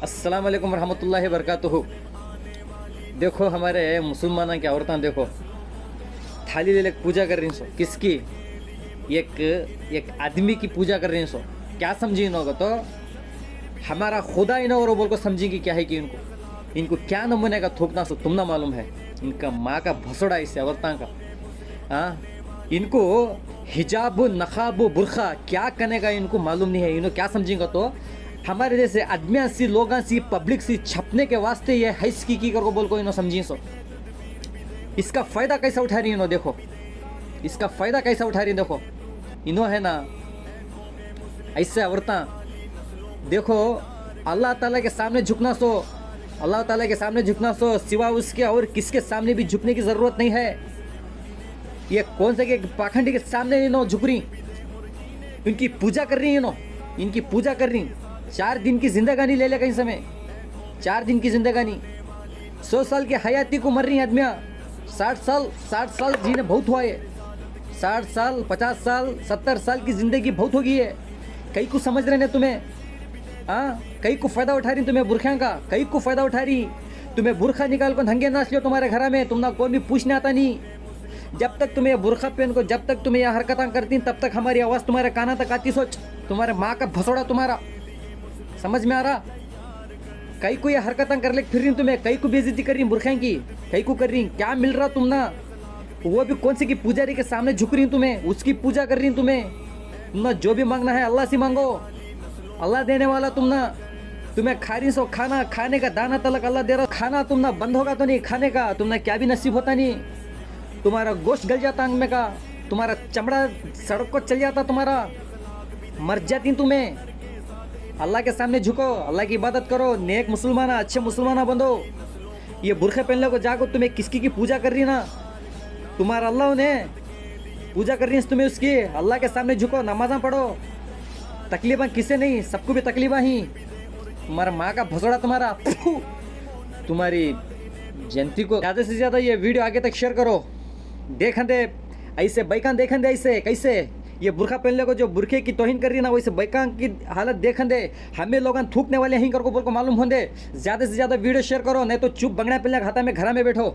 अस्सलाम वालेकुम रहमतुल्लाहि बरकातुहू। देखो हमारे मुसलमानों की औरतें देखो थाली ले लेके पूजा कर रही सो किसकी, एक एक आदमी की पूजा कर रही सो। क्या समझी इन होगा तो हमारा खुदा इन और बोल को समझेंगी क्या है कि इनको क्या नमूने का थूकना सो तुम ना मालूम है। इनका माँ का भसोड़ा इससे औरतां का। हाँ, इनको हिजाब नकाब बुरखा क्या करने का इनको मालूम नहीं है। इन्हों क्या समझेंगे तो हमारे जैसे आदमियाँ सी लोगों सी पब्लिक सी छपने के वास्ते ये हैस की कर को बोल को इन्हों समझी सो। इसका फ़ायदा कैसा उठा रही इन्हों देखो, इसका फ़ायदा कैसा उठा रही देखो। इन्हों है ना ऐसे औरतां देखो अल्लाह ताला के सामने झुकना सो, अल्लाह ताला के सामने झुकना सो, सिवा उसके और किसके सामने भी झुकने की ज़रूरत नहीं है। ये कौन से के पाखंडी के सामने इन्हों झुक रही, इनकी पूजा कर रही, इनकी पूजा कर रही। 4 दिन की जिंदगानी ले ले कहीं समय, 4 दिन की जिंदगानी। 100 साल की हयाती को मर रही आदमियाँ। 60 साल जीने बहुत हुआ है। 60 साल 50 साल 70 साल की जिंदगी बहुत हो गई है। कई को समझ रहे ने तुम्हें, हाँ कई को फायदा उठा रही तुम्हें बुरखा का, कई को फायदा उठा रही। तुम्हें बुरखा निकाल को धंगे नाच लियो तुम्हारे घर में, तुम ना कौन भी पूछने आता नहीं। जब तक तुम्हें बुरखा पहन को, जब तक तुम्हें यह हरकतें करती तब तक हमारी आवाज़ तुम्हारे काना तक आती। सोच तुम्हारे माँ का भसोड़ा तुम्हारा समझ में आ रहा। कई को ये हरकतें कर ले फिर रही तुम्हें, कई को बेइज्जती कर रही बुरखा की, कई को कर रही। क्या मिल रहा तुम ना, वो भी कौन सी की पुजारी के सामने झुक रही तुम्हें, उसकी पूजा कर रही तुम्हें। तुम ना जो भी मांगना है अल्लाह से मांगो, अल्लाह देने वाला। तुम ना तुम्हें खा रही सो खाना, खाने का दाना तलक अल्लाह दे रहा। खाना तुम ना बंद होगा तो नहीं खाने का, तुम ना क्या भी नसीब होता नहीं। तुम्हारा गोश्त गल जाता अंग में का, तुम्हारा चमड़ा सड़क को चल जाता, तुम्हारा मर जाती तुम्हें। अल्लाह के सामने झुको, अल्लाह की इबादत करो, नेक मुसलमान अच्छे मुसलमान बनो। ये बुरखे पहनने को जागो, तुम्हें किसकी की पूजा कर रही ना, तुम्हारा अल्लाह ने पूजा कर रही है तुम्हें उसकी। अल्लाह के सामने झुको, नमाज़ा पढ़ो। तकलीफा किसे नहीं, सबको भी तकलीफा ही। तुम्हारा माँ का भसोड़ा तुम्हारा, तुम्हारी जयंती को ज़्यादा से ज़्यादा ये वीडियो आगे तक शेयर करो। देखन दे ऐसे बैकान, देखन दे ऐसे कैसे ये बुरखा पहनने को जो बुरखे की तौहीन कर रही है ना, वैसे बैकान की हालत देखन दे। हमें लोग थूकने वाले ही कर को बोल को मालूम होंगे। ज़्यादा से ज़्यादा वीडियो शेयर करो, नहीं तो चुप बंगड़ा पहनने खाता में घर में बैठो।